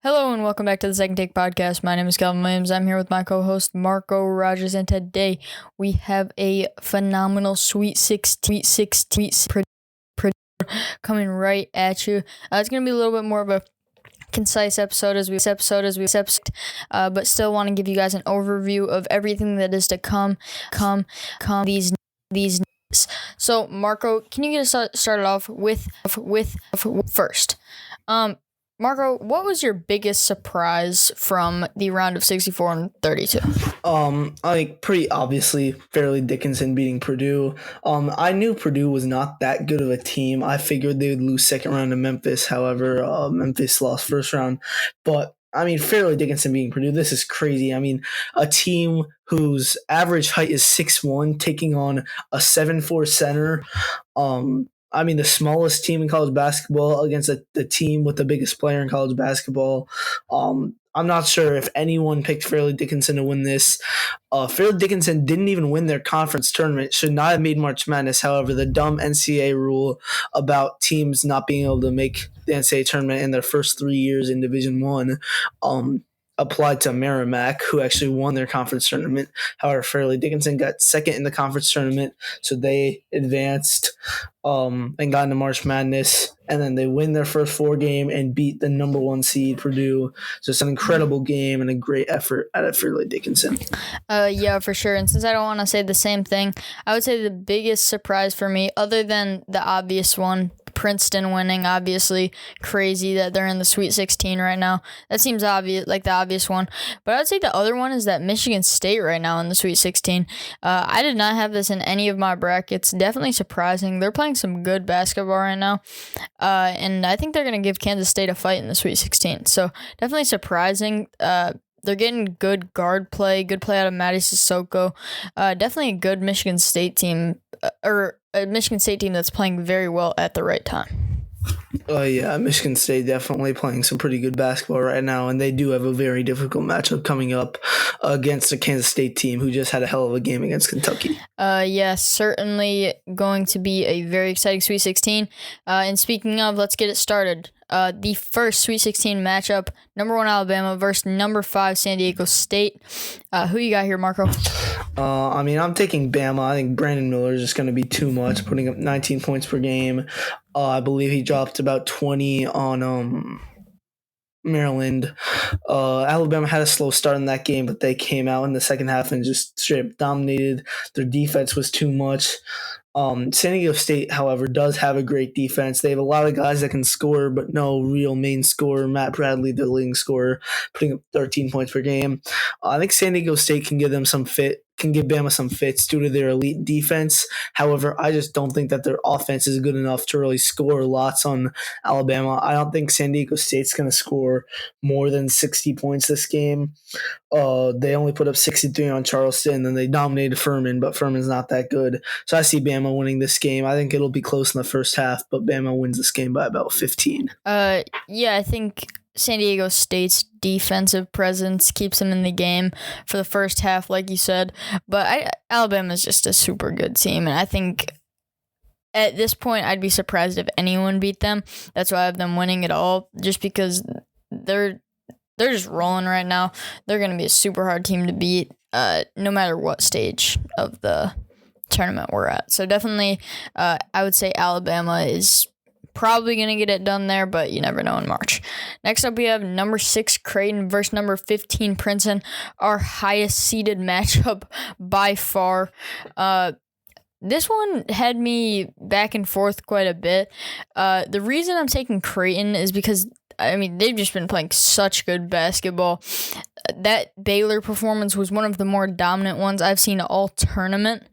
Hello and welcome back to the Second Take Podcast. My name is Calvin Williams. I'm here with my co-host Marco Rogers, and today we have a phenomenal Sweet 16 coming right at you. It's going to be a little bit more of a concise episode but still want to give you guys an overview of everything that is to come these. So Marco, can you get us started off with first? Marco, what was your biggest surprise from the round of 64 and 32? Pretty obviously, Fairleigh Dickinson beating Purdue. I knew Purdue was not that good of a team. I figured they would lose second round to Memphis. However, Memphis lost first round. But Fairleigh Dickinson beating Purdue, this is crazy. A team whose average height is 6'1", taking on a 7'4" center. The smallest team in college basketball against the team with the biggest player in college basketball. I'm not sure if anyone picked Fairleigh Dickinson to win this. Fairleigh Dickinson didn't even win their conference tournament, should not have made March Madness. However, the dumb NCAA rule about teams not being able to make the NCAA tournament in their first 3 years in Division I applied to Merrimack, who actually won their conference tournament. However, Fairleigh Dickinson got second in the conference tournament, so they advanced and got into March Madness, and then they win their first 4 game and beat the number 1 seed Purdue. So it's an incredible game and a great effort out of Fairleigh Dickinson. Yeah, for sure. And since I don't want to say the same thing, I would say the biggest surprise for me, other than the obvious one, Princeton winning, obviously crazy that they're in the Sweet 16 right now. That seems obvious, like the obvious one. But I would say the other one is that Michigan State right now in the Sweet 16. I did not have this in any of my brackets. Definitely surprising. They're playing some good basketball right now. And I think they're going to give Kansas State a fight in the Sweet 16. So definitely surprising. They're getting good guard play, good play out of Mady Sissoko. Definitely a good Michigan State team, or a Michigan State team that's playing very well at the right time. Yeah, Michigan State definitely playing some pretty good basketball right now, and they do have a very difficult matchup coming up against the Kansas State team, who just had a hell of a game against Kentucky. Yeah, certainly going to be a very exciting Sweet 16. And speaking of, let's get it started. The first Sweet 16 matchup, number 1 Alabama versus number 5 San Diego State. Who you got here, Marco? I'm taking Bama. I think Brandon Miller is just going to be too much, putting up 19 points per game. I believe he dropped about 20 on Maryland. Alabama had a slow start in that game, but they came out in the second half and just straight up dominated. Their defense was too much. San Diego State, however, does have a great defense. They have a lot of guys that can score, but no real main scorer. Matt Bradley, the leading scorer, putting up 13 points per game. I think San Diego State can give Bama some fits due to their elite defense. However, I just don't think that their offense is good enough to really score lots on Alabama. I don't think San Diego State's going to score more than 60 points this game. They only put up 63 on Charleston, and they dominated Furman, but Furman's not that good. So I see Bama winning this game. I think it'll be close in the first half, but Bama wins this game by about 15. Yeah, I think San Diego State's defensive presence keeps them in the game for the first half, like you said. But Alabama is just a super good team, and I think at this point I'd be surprised if anyone beat them. That's why I have them winning it all, just because they're just rolling right now. They're going to be a super hard team to beat, no matter what stage of the tournament we're at. So definitely, I would say Alabama is probably going to get it done there, but you never know in March. Next up, we have number 6 Creighton versus number 15 Princeton, our highest seeded matchup by far. This one had me back and forth quite a bit. The reason I'm taking Creighton is because they've just been playing such good basketball. That Baylor performance was one of the more dominant ones I've seen all tournament.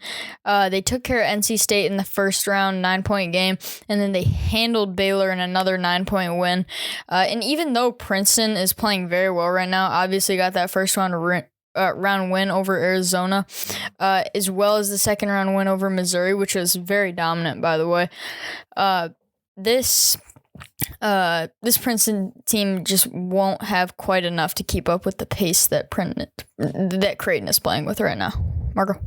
They took care of NC State in the first round, 9-point game, and then they handled Baylor in another 9-point win. And even though Princeton is playing very well right now, obviously got that first round win over Arizona, as well as the second round win over Missouri, which was very dominant, by the way. This Princeton team just won't have quite enough to keep up with the pace that Creighton is playing with right now. Marco?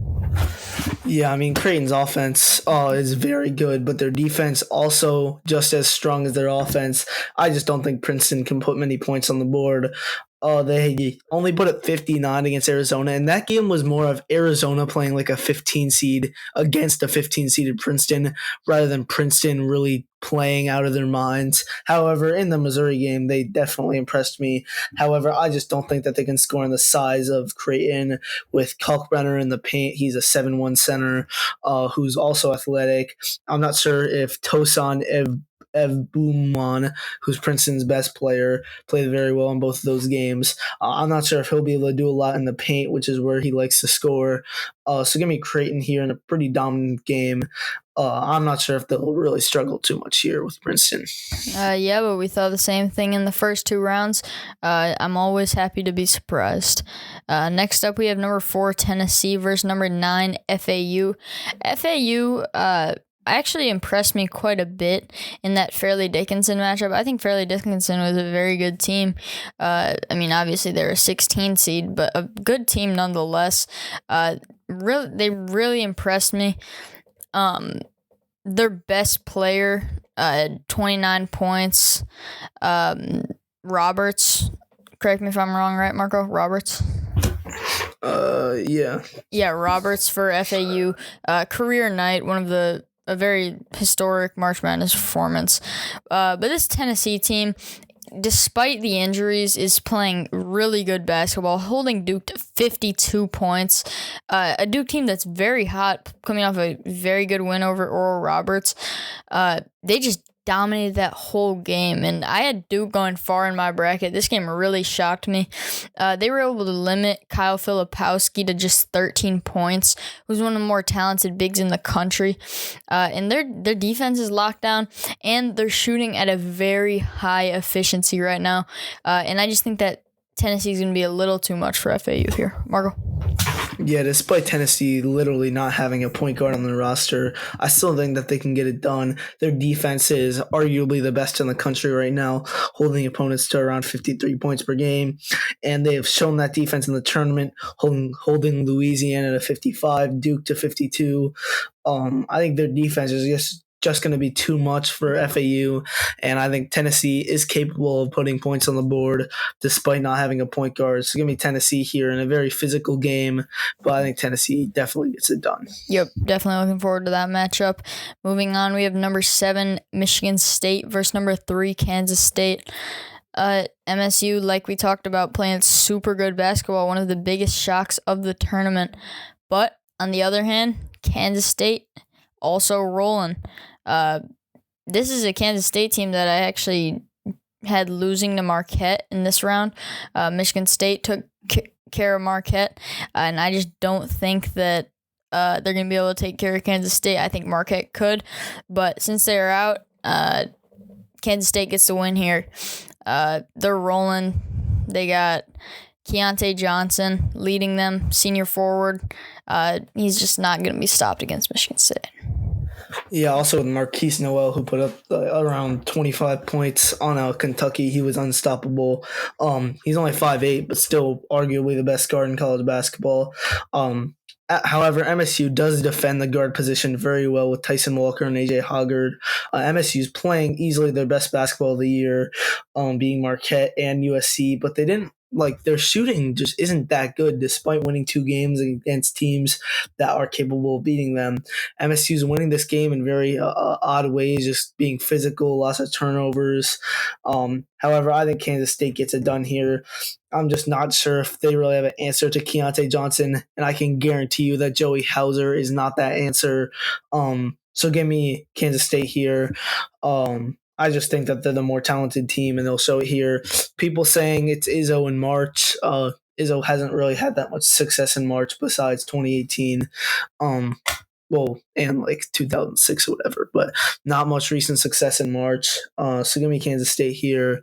Yeah, I mean Creighton's offense is very good, but their defense also just as strong as their offense. I just don't think Princeton can put many points on the board. They only put up 59 against Arizona, and that game was more of Arizona playing like a 15 seed against a 15 seeded Princeton rather than Princeton really playing out of their minds. However, in the Missouri game, they definitely impressed me. However, I just don't think that they can score in the size of Creighton with Kalkbrenner in the paint. He's a 7-1 center who's also athletic. I'm not sure if Tosan Evbuman, who's Princeton's best player, played very well in both of those games. I'm not sure if he'll be able to do a lot in the paint, which is where he likes to score. So give me Creighton here in a pretty dominant game. I'm not sure if they'll really struggle too much here with Princeton. Yeah, but we thought the same thing in the first two rounds. I'm always happy to be surprised. Next up, we have number 4 Tennessee versus number 9 FAU. FAU actually impressed me quite a bit in that Fairleigh Dickinson matchup. I think Fairleigh Dickinson was a very good team. I mean, obviously they're a 16 seed, but a good team nonetheless. They really impressed me. Their best player, 29 points. Roberts. Correct me if I'm wrong, right, Marco? Roberts? Yeah. Yeah, Roberts for FAU. Career night, a very historic March Madness performance. But this Tennessee team, despite the injuries, is playing really good basketball, holding Duke to 52 points. A Duke team that's very hot, coming off a very good win over Oral Roberts. They just dominated that whole game, and I had Duke going far in my bracket. This game really shocked me. They were able to limit Kyle Filipowski to just 13 points, who's one of the more talented bigs in the country. And their defense is locked down, and they're shooting at a very high efficiency right now. And I just think that Tennessee's going to be a little too much for FAU here. Marco? Yeah, despite Tennessee literally not having a point guard on their roster, I still think that they can get it done. Their defense is arguably the best in the country right now, holding opponents to around 53 points per game. And they have shown that defense in the tournament, holding Louisiana to 55, Duke to 52. I think their defense is just going to be too much for FAU, and I think Tennessee is capable of putting points on the board despite not having a point guard. So give me Tennessee here in a very physical game, but I think Tennessee definitely gets it done. Yep, definitely looking forward to that matchup. Moving on, we have number 7 Michigan State versus number 3 Kansas State. MSU, like we talked about, playing super good basketball, one of the biggest shocks of the tournament. But on the other hand, Kansas State also rolling. This is a Kansas State team that I actually had losing to Marquette in this round. Michigan State took care of Marquette, and I just don't think that they're going to be able to take care of Kansas State. I think Marquette could, but since they're out, Kansas State gets the win here. They're rolling. They got Keontae Johnson leading them, senior forward. He's just not going to be stopped against Michigan State. Yeah, also with Marquise Noel, who put up around 25 points on Kentucky. He was unstoppable. He's only 5'8", but still arguably the best guard in college basketball. However, MSU does defend the guard position very well with Tyson Walker and AJ Hoggard. MSU is playing easily their best basketball of the year, being Marquette and USC, but they didn't. Their shooting just isn't that good despite winning 2 games against teams that are capable of beating them. MSU's winning this game in very odd ways, just being physical, lots of turnovers. However, I think Kansas State gets it done here. I'm just not sure if they really have an answer to Keontae Johnson, and I can guarantee you that Joey Hauser is not that answer. So give me Kansas State here. I just think that they're the more talented team, and they'll show it here. People saying it's Izzo in March. Izzo hasn't really had that much success in March besides 2018. And 2006 or whatever, but not much recent success in March. So give me Kansas State here,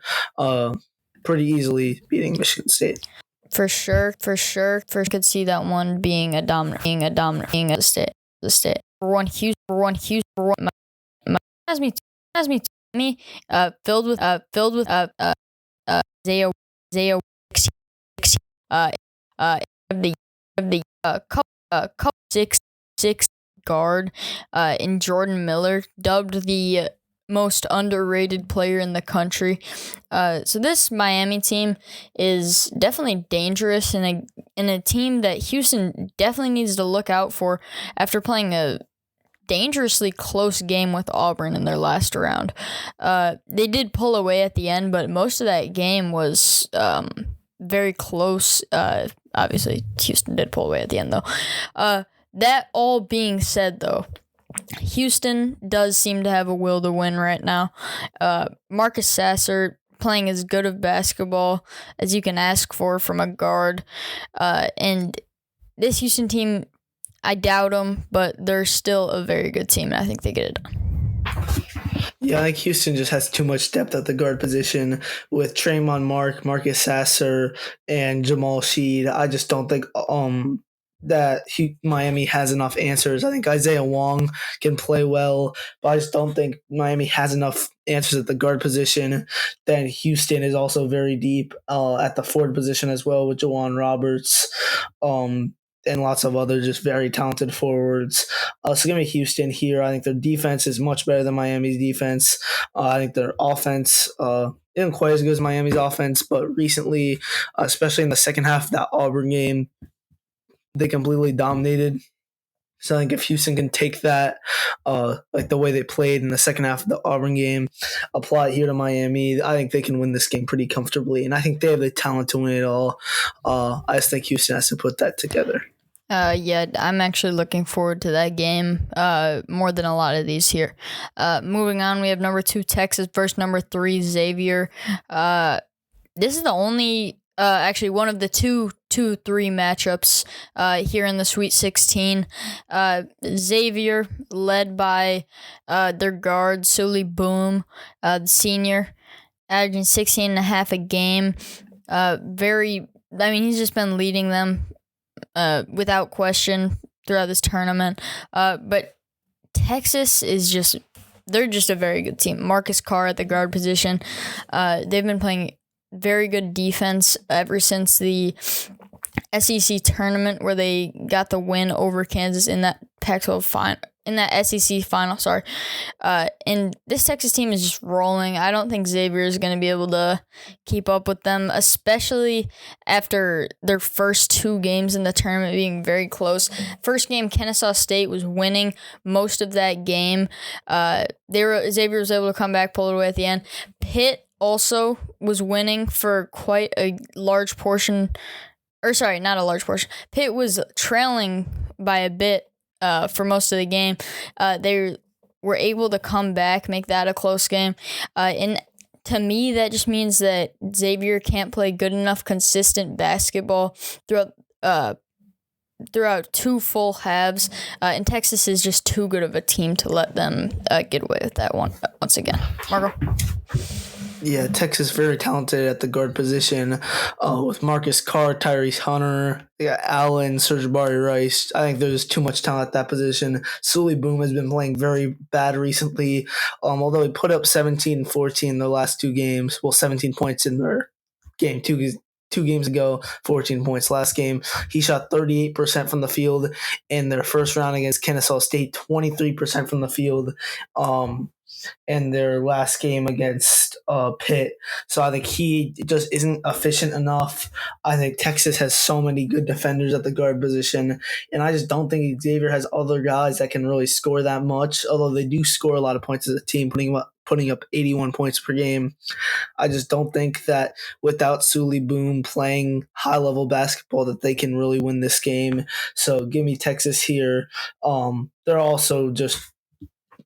pretty easily beating Michigan State. For sure. First, could see that one being a dominant the state. For one, Houston. Filled with Zaya of the couple couple six guard in Jordan Miller, dubbed the most underrated player in the country. So this Miami team is definitely dangerous in a team that Houston definitely needs to look out for after playing a dangerously close game with Auburn in their last round. They did pull away at the end, but most of that game was very close. Obviously, Houston did pull away at the end, though. That all being said, though, Houston does seem to have a will to win right now. Marcus Sasser playing as good of basketball as you can ask for from a guard. And this Houston team, I doubt them, but they're still a very good team, and I think they get it done. Yeah, I think Houston just has too much depth at the guard position with Tremont Marcus Sasser, and Jamal Sheed. I just don't think that Miami has enough answers. I think Isaiah Wong can play well, but I just don't think Miami has enough answers at the guard position. Then Houston is also very deep at the forward position as well with Jawan Roberts. And lots of other just very talented forwards. So give me Houston here. I think their defense is much better than Miami's defense. I think their offense isn't quite as good as Miami's offense, but recently, especially in the second half of that Auburn game, they completely dominated. So I think if Houston can take that, like the way they played in the second half of the Auburn game, apply it here to Miami, I think they can win this game pretty comfortably. And I think they have the talent to win it all. I just think Houston has to put that together. Yeah, I'm actually looking forward to that game more than a lot of these here. Moving on, we have number 2 Texas versus number 3 Xavier. This is the only, actually one of the 2-3 matchups here in the Sweet 16. Xavier led by their guard Sully Boom, the senior, averaging 16.5 a game. He's just been leading them without question throughout this tournament. But Texas is they're just a very good team. Marcus Carr at the guard position. They've been playing very good defense ever since the SEC tournament where they got the win over Kansas in that Pac-12 final. In that SEC final, sorry. And this Texas team is just rolling. I don't think Xavier is going to be able to keep up with them, especially after their first 2 games in the tournament being very close. First game, Kennesaw State was winning most of that game. Xavier was able to come back, pull it away at the end. Pitt also was winning for quite a large portion. Or sorry, not a large portion. Pitt was trailing by a bit for most of the game. They were able to come back, make that a close game. And to me, that just means that Xavier can't play good enough, consistent basketball throughout 2 full halves. And Texas is just too good of a team to let them get away with that one once again. Marco? Yeah, Texas very talented at the guard position with Marcus Carr, Tyrese Hunter, they got Allen, Serge Barry Rice. I think there's too much talent at that position. Sully Boom has been playing very bad recently, although he put up 17 and 14 in the last 2 games. Well, 17 points in their game, two games ago, 14 points last game. He shot 38% from the field in their first round against Kennesaw State, 23% from the field. In their last game against Pitt. So I think he just isn't efficient enough. I think Texas has so many good defenders at the guard position, and I just don't think Xavier has other guys that can really score that much, although they do score a lot of points as a team, putting up 81 points per game. I just don't think that without Sully Boom playing high-level basketball that they can really win this game. So give me Texas here. They're also just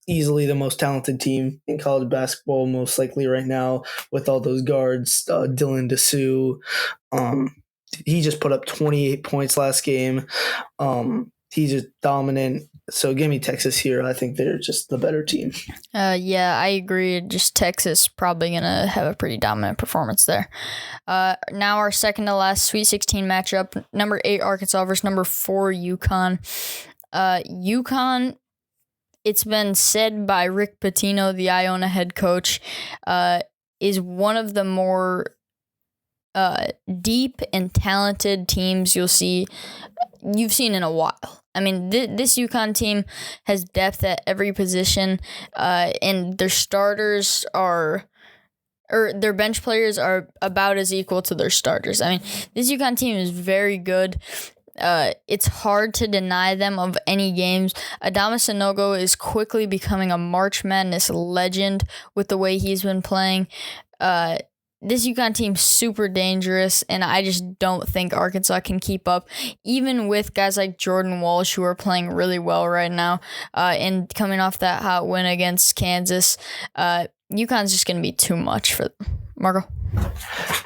easily the most talented team in college basketball, most likely right now, with all those guards. Dylan Dessou, he just put up 28 points last game. He's just dominant. So give me Texas here. I think they're just the better team. Yeah, I agree. Just Texas probably going to have a pretty dominant performance there. Now our second to last Sweet 16 matchup, number 8 Arkansas versus number 4 UConn. UConn, it's been said by Rick Pitino, the Iona head coach, is one of the more deep and talented teams you've seen in a while. I mean, this UConn team has depth at every position, and their starters are, or their bench players are about as equal to their starters. I mean, this UConn team is very good. It's hard to deny them of any games. Adama Sanogo is quickly becoming a March Madness legend with the way he's been playing. This UConn team's super dangerous, and I just don't think Arkansas can keep up, even with guys like Jordan Walsh, who are playing really well right now, and coming off that hot win against Kansas. UConn's just going to be too much for them. Marco?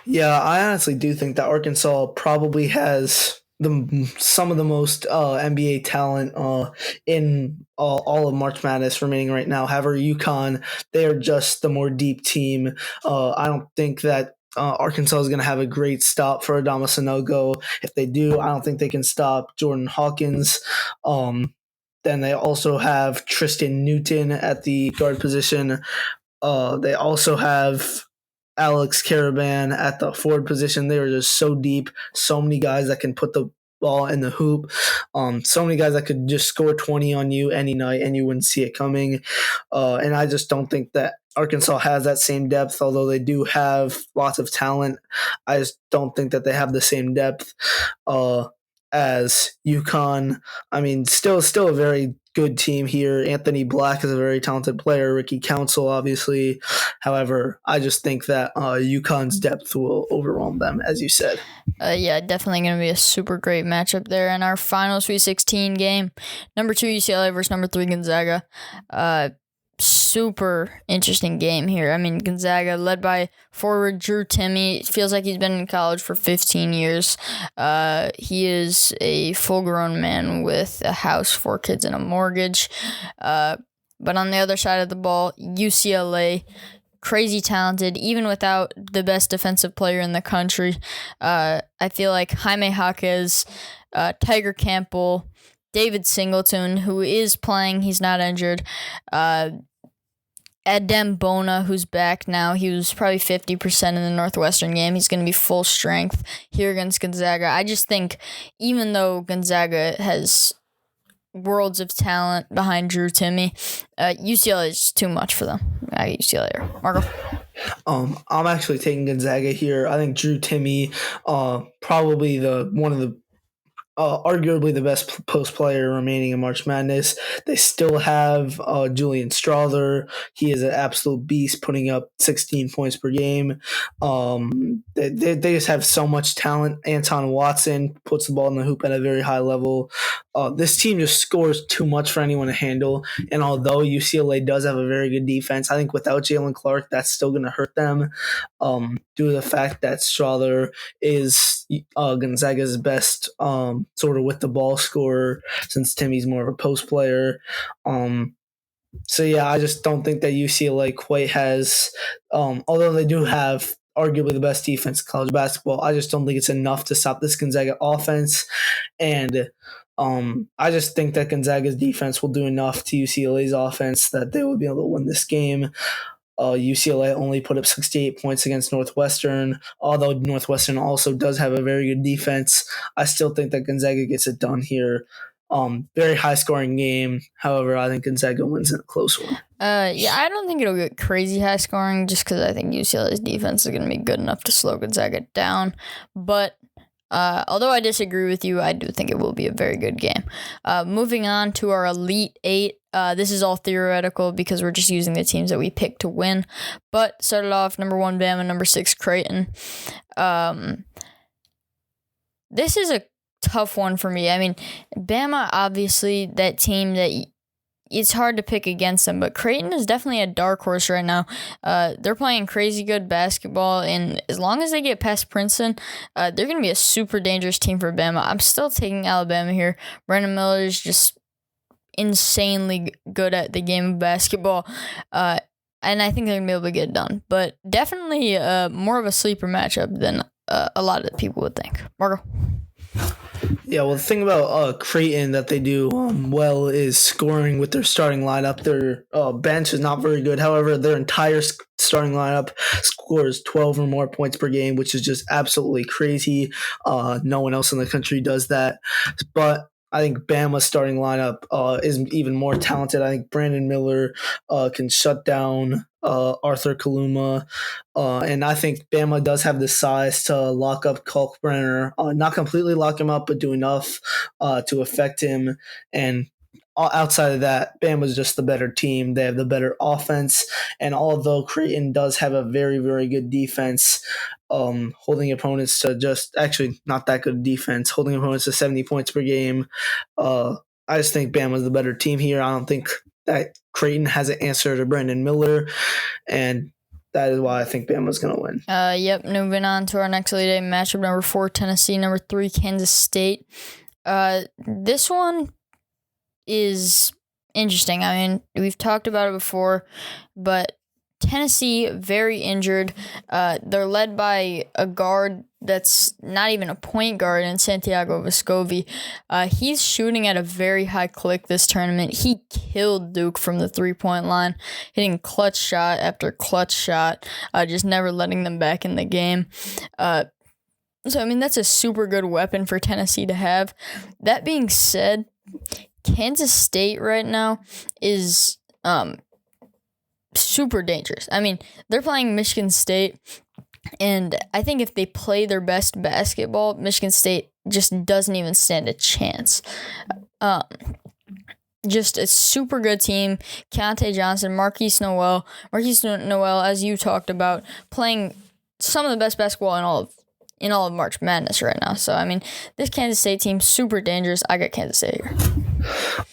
Yeah, I honestly do think that Arkansas probably has some of the most NBA talent in all of March Madness remaining right now. However, UConn, they are just the more deep team. I don't think that Arkansas is going to have a great stop for Adama Sanogo. If they do, I don't think they can stop Jordan Hawkins. Then they also have Tristan Newton at the guard position. They also have Alex Caravan at the forward position. They are just so deep. So many guys that can put the ball in the hoop. So many guys that could just score 20 on you any night and you wouldn't see it coming. And I just don't think that Arkansas has that same depth, although they do have lots of talent. I just don't think that they have the same depth as UConn. I mean, still a very good team here. Anthony Black is a very talented player. Ricky Council, obviously. However, I just think that UConn's depth will overwhelm them, as you said. Yeah, definitely going to be a super great matchup there in our final Sweet 16 game. Number 2 UCLA versus number 3 Gonzaga. Super interesting game here. I mean, Gonzaga led by forward Drew Timme. It feels like he's been in college for 15 years. He is a full-grown man with a house, 4 kids, and a mortgage. But on the other side of the ball, UCLA, crazy talented, even without the best defensive player in the country. I feel like Jaime Jaquez, Tiger Campbell, David Singleton, who is playing, he's not injured. Adem Bona, who's back now. He was probably 50% in the Northwestern game. He's going to be full strength here against Gonzaga. I just think even though Gonzaga has worlds of talent behind Drew Timme, UCLA is too much for them. I get UCLA here. Marco? I'm actually taking Gonzaga here. I think Drew Timme, probably one of the arguably the best post player remaining in March Madness. They still have Julian Strawther. He is an absolute beast, putting up 16 points per game. They just have so much talent. Anton Watson puts the ball in the hoop at a very high level. This team just scores too much for anyone to handle. And although UCLA does have a very good defense, I think without Jalen Clark, that's still going to hurt them due to the fact that Strawther is Gonzaga's best sort of with the ball scorer, since Timmy's more of a post player. So yeah, I just don't think that UCLA quite has, although they do have arguably the best defense in college basketball, I just don't think it's enough to stop this Gonzaga offense. And I just think that Gonzaga's defense will do enough to UCLA's offense that they will be able to win this game. UCLA only put up 68 points against Northwestern. Although Northwestern also does have a very good defense, I still think that Gonzaga gets it done here. Very high-scoring game. However, I think Gonzaga wins in a close one. Yeah, I don't think it'll get crazy high-scoring just because I think UCLA's defense is going to be good enough to slow Gonzaga down. But although I disagree with you, I do think it will be a very good game. Moving on to our Elite Eight. This is all theoretical because we're just using the teams that we picked to win. But started off number 1 Bama, number 6 Creighton. This is a tough one for me. I mean, Bama, obviously, that team that it's hard to pick against them, but Creighton is definitely a dark horse right now. They're playing crazy good basketball, and as long as they get past Princeton, they're going to be a super dangerous team for Bama. I'm still taking Alabama here. Brandon Miller is just insanely good at the game of basketball, and I think they're going to be able to get it done. But definitely more of a sleeper matchup than a lot of people would think. Marco? Yeah, well, the thing about Creighton that they do well is scoring with their starting lineup. Their bench is not very good. However, their entire starting lineup scores 12 or more points per game, which is just absolutely crazy. No one else in the country does that. But I think Bama's starting lineup is even more talented. I think Brandon Miller can shut down Arthur Kaluma. And I think Bama does have the size to lock up Kalkbrenner. Not completely lock him up, but do enough to affect him. And outside of that, Bama's just the better team. They have the better offense. And although Creighton does have a very, very good defense, holding opponents to just actually not that good defense, holding opponents to 70 points per game. I just think Bama's the better team here. I don't think that Creighton has an answer to Brandon Miller. And that is why I think Bama's going to win. Yep, moving on to our next Elite Eight matchup, number 4, Tennessee, number 3, Kansas State. This one is interesting. I mean, we've talked about it before, but Tennessee, very injured. They're led by a guard that's not even a point guard in Santiago Vescovi. He's shooting at a very high click this tournament. He killed Duke from the three-point line, hitting clutch shot after clutch shot, just never letting them back in the game. So, I mean, that's a super good weapon for Tennessee to have. That being said, Kansas State right now is super dangerous. I mean, they're playing Michigan State, and I think if they play their best basketball, Michigan State just doesn't even stand a chance. Just a super good team. Keontae Johnson, Marquise Noel, as you talked about, playing some of the best basketball in all of March Madness right now. So, I mean, this Kansas State team, super dangerous. I got Kansas State here.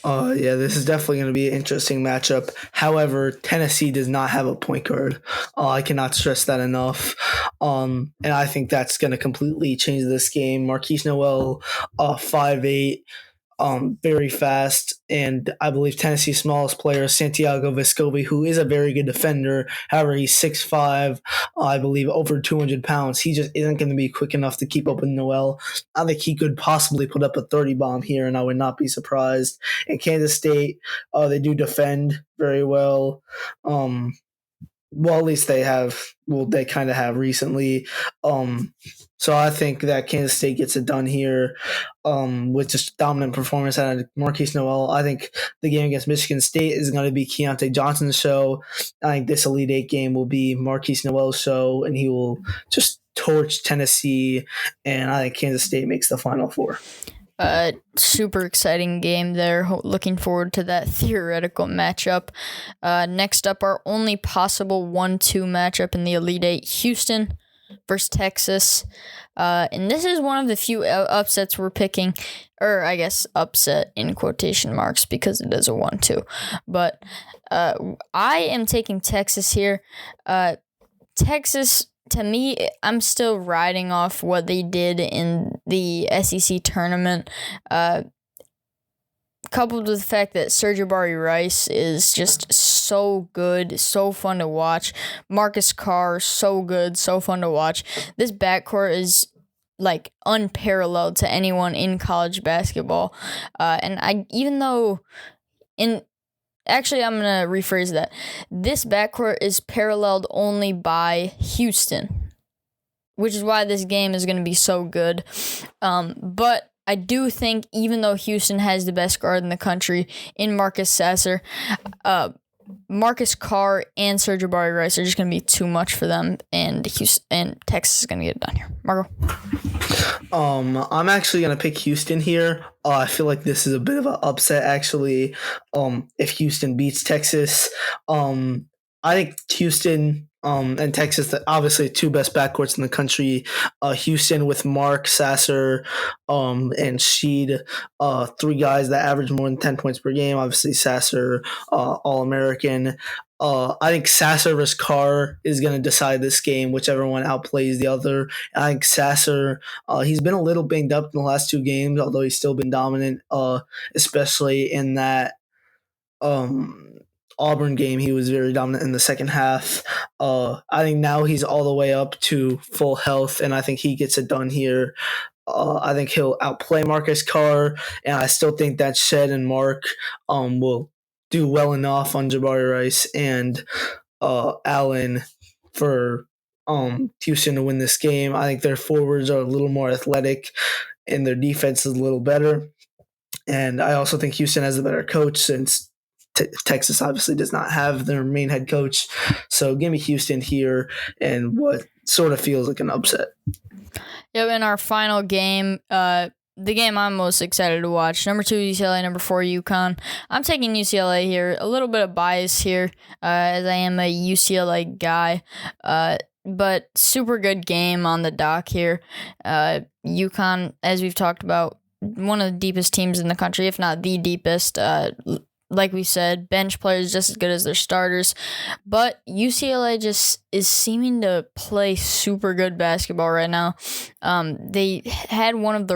Yeah, this is definitely going to be an interesting matchup. However, Tennessee does not have a point guard. I cannot stress that enough. And I think that's going to completely change this game. Marquise Noel, 5'8", very fast, and I believe Tennessee's smallest player, Santiago Vescovi, who is a very good defender. However, he's 6'5", I believe over 200 pounds. He just isn't going to be quick enough to keep up with Noel. I think he could possibly put up a 30 bomb here, and I would not be surprised. And Kansas State, they do defend very well. Well, at least they have. Well, they kind of have recently. So I think that Kansas State gets it done here with just dominant performance out of Marquise Noel. I think the game against Michigan State is going to be Keontae Johnson's show. I think this Elite Eight game will be Marquise Noel's show, and he will just torch Tennessee. And I think Kansas State makes the Final Four. Super exciting game there. Looking forward to that theoretical matchup. Next up, our only possible 1-2 matchup in the Elite Eight, Houston versus Texas. And this is one of the few upsets we're picking, or I guess upset in quotation marks because it is a 1-2. But I am taking Texas here. Texas, to me, I'm still riding off what they did in the SEC tournament, coupled with the fact that Serge Rice is just so good, so fun to watch. Marcus Carr, so good, so fun to watch. This backcourt is like unparalleled to anyone in college basketball. And I'm going to rephrase that. This backcourt is paralleled only by Houston, which is why this game is going to be so good. But I do think even though Houston has the best guard in the country in Marcus Sasser, Marcus Carr and Serge Rice are just going to be too much for them, and Texas is going to get it done here. Margo? I'm actually going to pick Houston here. I feel like this is a bit of an upset, actually, if Houston beats Texas. I think Houston and Texas, obviously two best backcourts in the country. Houston with Mark, Sasser, and Sheed, three guys that average more than 10 points per game. Obviously, Sasser, All-American. I think Sasser versus Carr is going to decide this game, whichever one outplays the other. I think Sasser, he's been a little banged up in the last two games, although he's still been dominant, especially in that Auburn game. He was very dominant in the second half. I think now he's all the way up to full health, and I think he gets it done here. I think he'll outplay Marcus Carr, and I still think that Shed and Mark will do well enough on Jabari Rice and Allen for Houston to win this game. I think their forwards are a little more athletic, and their defense is a little better. And I also think Houston has a better coach since Texas obviously does not have their main head coach. So give me Houston here and what sort of feels like an upset. Yep, in our final game, the game I'm most excited to watch, number 2 UCLA, number 4 UConn. I'm taking UCLA here. A little bit of bias here, as I am a UCLA guy. But super good game on the dock here. UConn, as we've talked about, one of the deepest teams in the country, if not the deepest. Like we said, bench players just as good as their starters. But UCLA just is seeming to play super good basketball right now. They had one of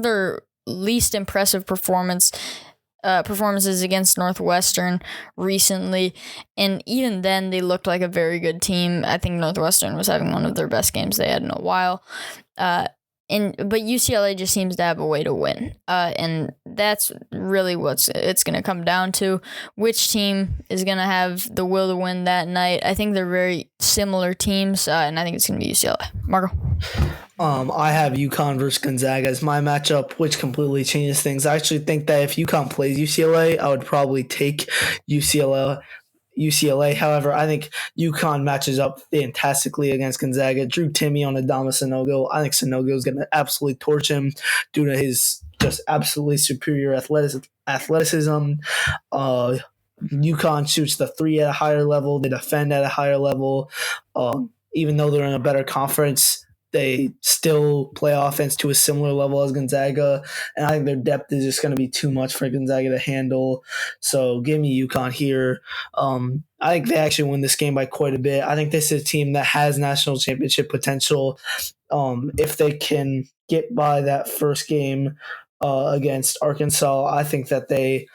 their least impressive performances against Northwestern recently, and even then they looked like a very good team. I think Northwestern was having one of their best games they had in a while. But UCLA just seems to have a way to win, and that's really what it's going to come down to. Which team is going to have the will to win that night? I think they're very similar teams, and I think it's going to be UCLA. Marco? I have UConn versus Gonzaga as my matchup, which completely changes things. I actually think that if UConn plays UCLA, I would probably take UCLA. However, I think UConn matches up fantastically against Gonzaga. Drew Timme on Adama Sanogo. I think Sanogo is going to absolutely torch him due to his just absolutely superior athleticism. UConn shoots the three at a higher level. They defend at a higher level. Even though they're in a better conference, they still play offense to a similar level as Gonzaga, and I think their depth is just going to be too much for Gonzaga to handle. So give me UConn here. I think they actually win this game by quite a bit. I think this is a team that has national championship potential. If they can get by that first game against Arkansas, I think that they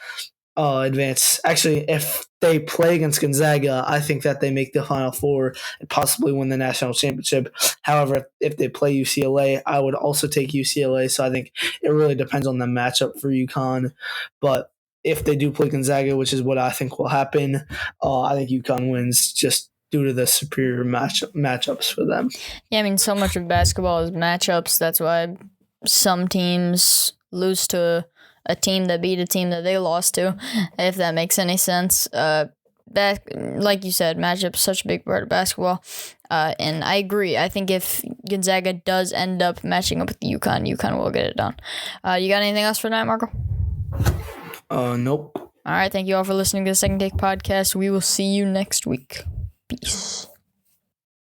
advance. Actually, if they play against Gonzaga, I think that they make the Final Four and possibly win the national championship. However, if they play UCLA, I would also take UCLA. So I think it really depends on the matchup for UConn. But if they do play Gonzaga, which is what I think will happen, I think UConn wins just due to the superior matchups for them. Yeah, I mean, so much of basketball is matchups. That's why some teams lose to a team that beat a team that they lost to, if that makes any sense. Like you said, matchups such a big part of basketball. And I agree. I think if Gonzaga does end up matching up with UConn will get it done. You got anything else for tonight, Marco? Nope. All right. Thank you all for listening to the Second Take Podcast. We will see you next week. Peace.